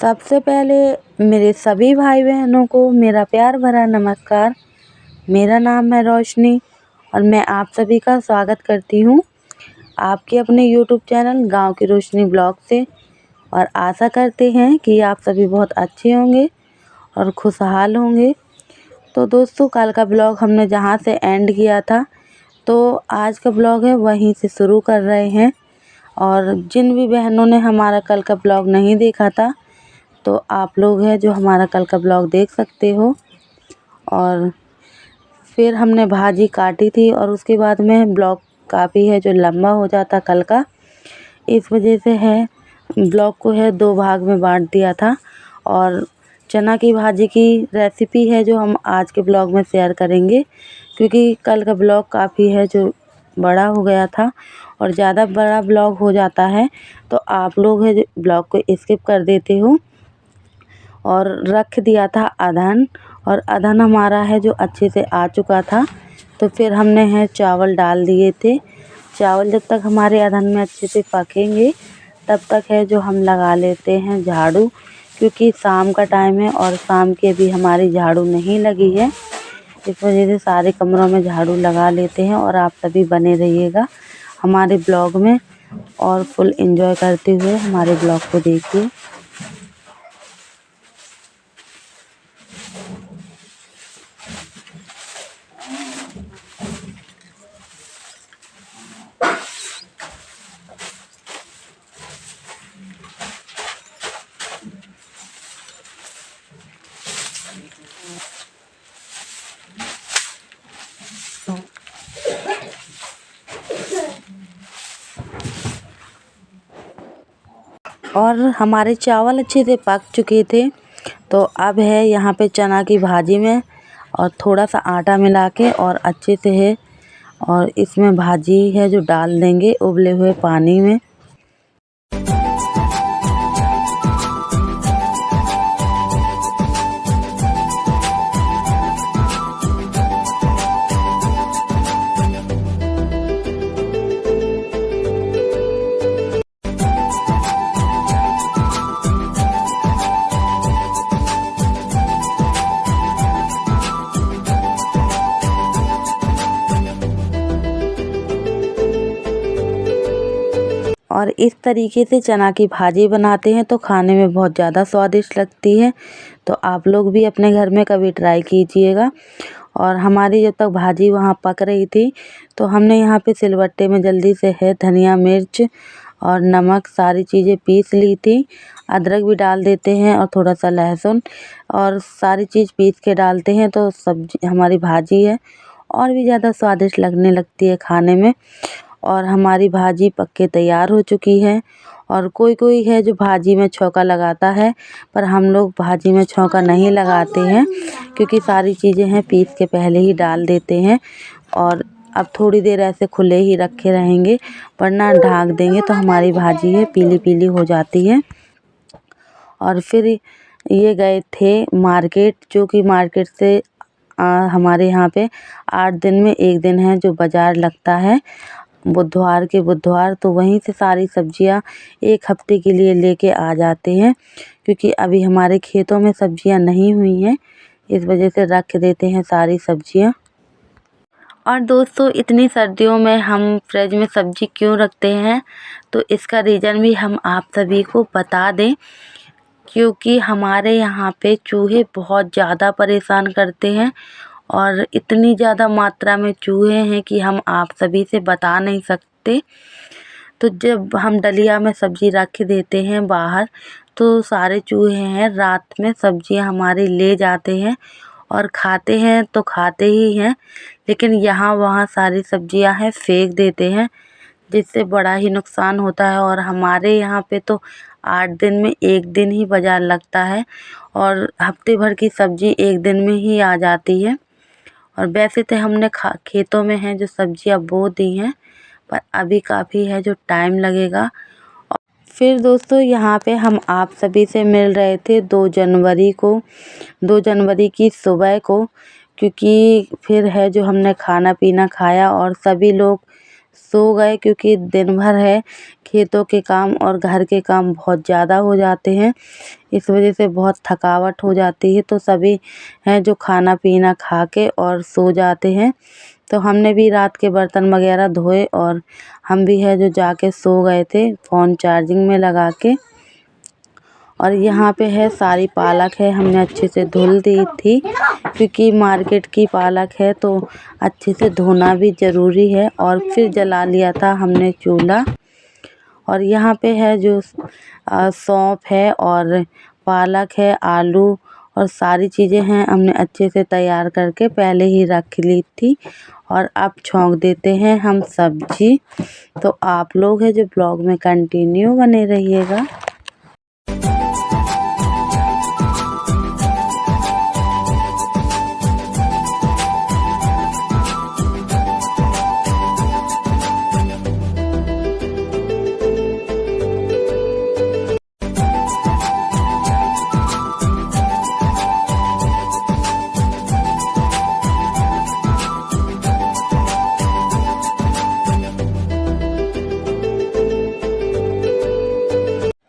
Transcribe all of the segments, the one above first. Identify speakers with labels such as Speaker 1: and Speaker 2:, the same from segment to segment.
Speaker 1: सबसे पहले मेरे सभी भाई बहनों को मेरा प्यार भरा नमस्कार। मेरा नाम है रोशनी और मैं आप सभी का स्वागत करती हूँ आपके अपने यूट्यूब चैनल गांव की रोशनी ब्लॉग से। और आशा करते हैं कि आप सभी बहुत अच्छे होंगे और खुशहाल होंगे। तो दोस्तों, कल का ब्लॉग हमने जहाँ से एंड किया था, तो आज का ब्लॉग है वहीं से शुरू कर रहे हैं। और जिन भी बहनों ने हमारा कल का ब्लॉग नहीं देखा था, तो आप लोग हैं जो हमारा कल का ब्लॉग देख सकते हो। और फिर हमने भाजी काटी थी और उसके बाद में ब्लॉग काफ़ी है जो लंबा हो जाता कल का, इस वजह से है ब्लॉग को है 2 भाग में बांट दिया था। और चना की भाजी की रेसिपी है जो हम आज के ब्लॉग में शेयर करेंगे, क्योंकि कल का ब्लॉग काफ़ी है जो बड़ा हो गया था और ज़्यादा बड़ा ब्लॉग हो जाता है तो आप लोग है जो ब्लॉग को स्किप कर देते हो। और रख दिया था अदहन, और अदहन हमारा है जो अच्छे से आ चुका था, तो फिर हमने है चावल डाल दिए थे। चावल जब तक हमारे अदहन में अच्छे से पकेंगे तब तक है जो हम लगा लेते हैं झाड़ू, क्योंकि शाम का टाइम है और शाम के भी हमारी झाड़ू नहीं लगी है। इस वजह से सारे कमरों में झाड़ू लगा लेते हैं। और आप सभी बने रहिएगा हमारे ब्लॉग में और फुल एंजॉय करते हुए हमारे ब्लॉग को देखिए। और हमारे चावल अच्छे से पक चुके थे, तो अब है यहाँ पे चना की भाजी में और थोड़ा सा आटा मिला के और अच्छे से है और इसमें भाजी है जो डाल देंगे उबले हुए पानी में। और इस तरीके से चना की भाजी बनाते हैं तो खाने में बहुत ज़्यादा स्वादिष्ट लगती है। तो आप लोग भी अपने घर में कभी ट्राई कीजिएगा। और हमारी जब तक भाजी वहाँ पक रही थी, तो हमने यहाँ पे सिलबट्टे में जल्दी से है धनिया मिर्च और नमक सारी चीज़ें पीस ली थी। अदरक भी डाल देते हैं और थोड़ा सा लहसुन, और सारी चीज़ पीस के डालते हैं तो सब्जी हमारी भाजी है और भी ज़्यादा स्वादिष्ट लगने लगती है खाने में। और हमारी भाजी पक के तैयार हो चुकी है। और कोई कोई है जो भाजी में छौंका लगाता है, पर हम लोग भाजी में छौंका नहीं लगाते हैं, क्योंकि सारी चीज़ें हैं पीस के पहले ही डाल देते हैं। और अब थोड़ी देर ऐसे खुले ही रखे रहेंगे, वरना ढक देंगे तो हमारी भाजी है पीली पीली हो जाती है। और फिर ये गए थे मार्केट, जो कि मार्केट से हमारे यहाँ पे 8 दिन में 1 दिन है जो बाज़ार लगता है, बुधवार के बुधवार। तो वहीं से सारी सब्जियां 1 हफ्ते के लिए लेके आ जाते हैं, क्योंकि अभी हमारे खेतों में सब्जियां नहीं हुई हैं, इस वजह से रख देते हैं सारी सब्जियां। और दोस्तों, इतनी सर्दियों में हम फ्रिज में सब्जी क्यों रखते हैं, तो इसका रीज़न भी हम आप सभी को बता दें, क्योंकि हमारे यहाँ पे चूहे बहुत ज़्यादा परेशान करते हैं। और इतनी ज़्यादा मात्रा में चूहे हैं कि हम आप सभी से बता नहीं सकते। तो जब हम डलिया में सब्ज़ी रख देते हैं बाहर, तो सारे चूहे हैं रात में सब्जियां हमारी ले जाते हैं और खाते हैं तो खाते ही हैं, लेकिन यहाँ वहाँ सारी सब्जियां हैं फेंक देते हैं, जिससे बड़ा ही नुकसान होता है। और हमारे यहाँ पे तो 8 दिन में 1 दिन ही बाज़ार लगता है और हफ्ते भर की सब्ज़ी 1 दिन में ही आ जाती है। और वैसे तो हमने खेतों में है जो सब्जियां बो दी हैं, पर अभी काफ़ी है जो टाइम लगेगा। फिर दोस्तों, यहाँ पे हम आप सभी से मिल रहे थे 2 जनवरी को, 2 जनवरी की सुबह को, क्योंकि फिर है जो हमने खाना पीना खाया और सभी लोग सो गए, क्योंकि दिन भर है खेतों के काम और घर के काम बहुत ज़्यादा हो जाते हैं। इस वजह से बहुत थकावट हो जाती है, तो सभी हैं जो खाना पीना खा के और सो जाते हैं। तो हमने भी रात के बर्तन वगैरह धोए और हम भी है जो जाके सो गए थे फ़ोन चार्जिंग में लगा के। और यहाँ पे है सारी पालक है, हमने अच्छे से धुल दी थी, क्योंकि मार्केट की पालक है तो अच्छे से धोना भी ज़रूरी है। और फिर जला लिया था हमने चूल्हा। और यहाँ पे है जो सौंफ है और पालक है, आलू और सारी चीज़ें हैं, हमने अच्छे से तैयार करके पहले ही रख ली थी। और अब छौंक देते हैं हम सब्जी। तो आप लोग हैं जो ब्लॉग में कंटिन्यू बने रहिएगा।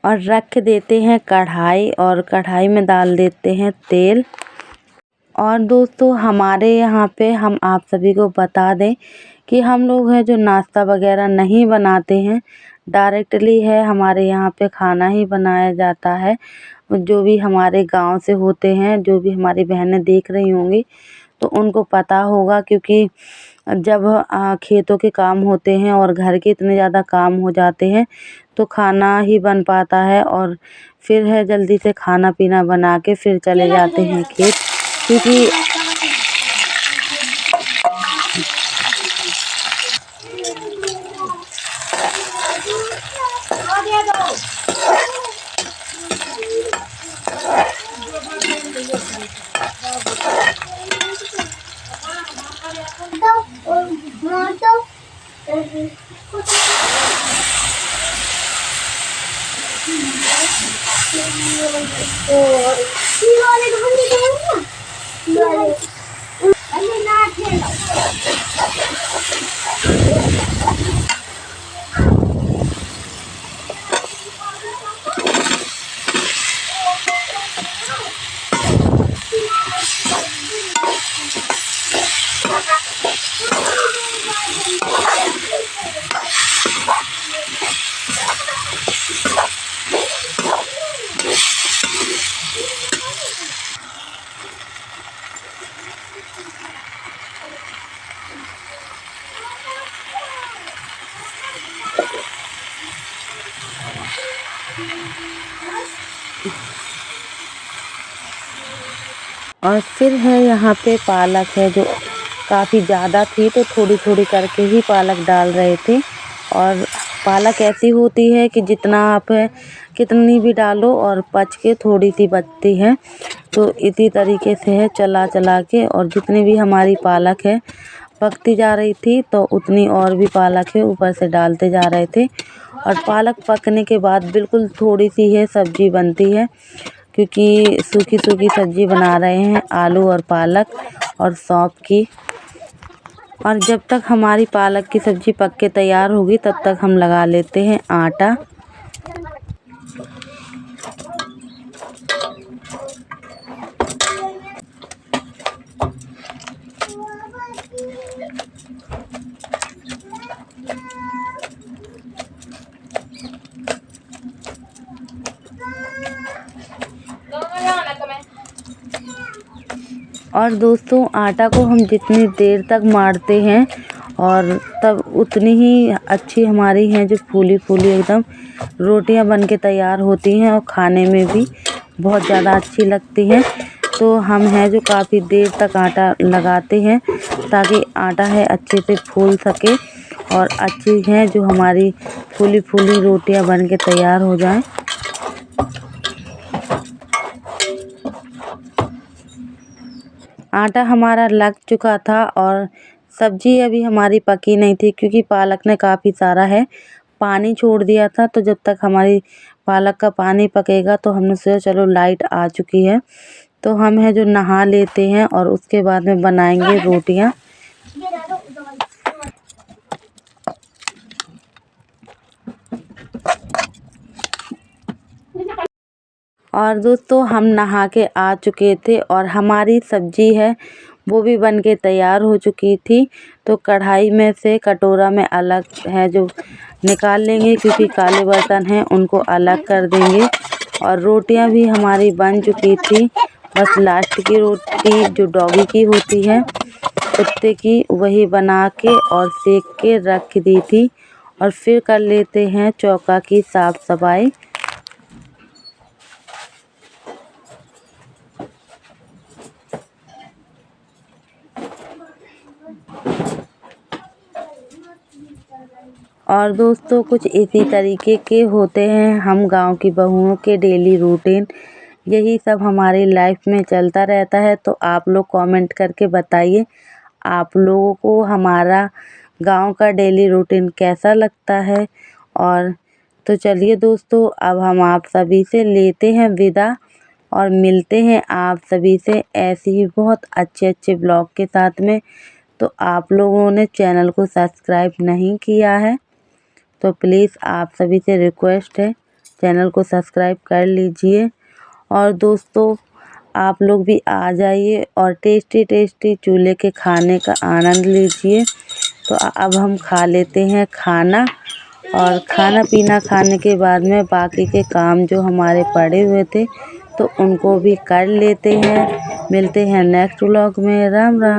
Speaker 1: और रख देते हैं कढ़ाई, और कढ़ाई में डाल देते हैं तेल। और दोस्तों हमारे यहाँ पे हम आप सभी को बता दें कि हम लोग हैं जो नाश्ता वगैरह नहीं बनाते हैं, डायरेक्टली है हमारे यहाँ पे खाना ही बनाया जाता है। जो भी हमारे गांव से होते हैं, जो भी हमारी बहनें देख रही होंगी तो उनको पता होगा, क्योंकि जब खेतों के काम होते हैं और घर के इतने ज़्यादा काम हो जाते हैं तो खाना ही बन पाता है। और फिर है जल्दी से खाना पीना बना के फिर चले जाते हैं खेत, क्योंकि और फिर है यहाँ पे पालक है जो काफ़ी ज़्यादा थी, तो थोड़ी थोड़ी करके ही पालक डाल रहे थे। और पालक ऐसी होती है कि जितना आप कितनी भी डालो और पच के थोड़ी सी बचती है। तो इसी तरीके से है चला चला के, और जितनी भी हमारी पालक है पकती जा रही थी तो उतनी और भी पालक है ऊपर से डालते जा रहे थे। और पालक पकने के बाद बिल्कुल थोड़ी सी है सब्ज़ी बनती है, क्योंकि सूखी सूखी सब्ज़ी बना रहे हैं आलू और पालक और सौंफ की। और जब तक हमारी पालक की सब्ज़ी पक के तैयार होगी तब तक हम लगा लेते हैं आटा। और दोस्तों आटा को हम जितनी देर तक मारते हैं और तब उतनी ही अच्छी हमारी हैं जो फूली फूली एकदम रोटियां बन के तैयार होती हैं, और खाने में भी बहुत ज़्यादा अच्छी लगती हैं। तो हम हैं जो काफ़ी देर तक आटा लगाते हैं ताकि आटा है अच्छे से फूल सके और अच्छी है जो हमारी फूली फूली रोटियां बन के तैयार हो जाएं। आटा हमारा लग चुका था और सब्ज़ी अभी हमारी पकी नहीं थी, क्योंकि पालक ने काफ़ी सारा है पानी छोड़ दिया था। तो जब तक हमारी पालक का पानी पकेगा तो हमने सोचा चलो लाइट आ चुकी है तो हम है जो नहा लेते हैं और उसके बाद में बनाएंगे रोटियां। और दोस्तों हम नहा के आ चुके थे और हमारी सब्जी है वो भी बन के तैयार हो चुकी थी। तो कढ़ाई में से कटोरा में अलग है जो निकाल लेंगे, क्योंकि काले बर्तन हैं उनको अलग कर देंगे। और रोटियां भी हमारी बन चुकी थी, बस लास्ट की रोटी जो डॉगी की होती है कुत्ते की, वही बना के और सेक के रख दी थी। और फिर कर लेते हैं चौका की साफ सफाई। और दोस्तों कुछ इसी तरीके के होते हैं हम गांव की बहुओं के डेली रूटीन। यही सब हमारी लाइफ में चलता रहता है। तो आप लोग कमेंट करके बताइए आप लोगों को हमारा गांव का डेली रूटीन कैसा लगता है। और तो चलिए दोस्तों, अब हम आप सभी से लेते हैं विदा और मिलते हैं आप सभी से ऐसे ही बहुत अच्छे ब्लॉग के साथ में। तो आप लोगों ने चैनल को सब्सक्राइब नहीं किया है तो प्लीज़ आप सभी से रिक्वेस्ट है चैनल को सब्सक्राइब कर लीजिए। और दोस्तों आप लोग भी आ जाइए और टेस्टी चूल्हे के खाने का आनंद लीजिए। तो अब हम खा लेते हैं खाना, और खाना पीना खाने के बाद में बाकी के काम जो हमारे पड़े हुए थे तो उनको भी कर लेते हैं। मिलते हैं नेक्स्ट व्लॉग में। राम राम।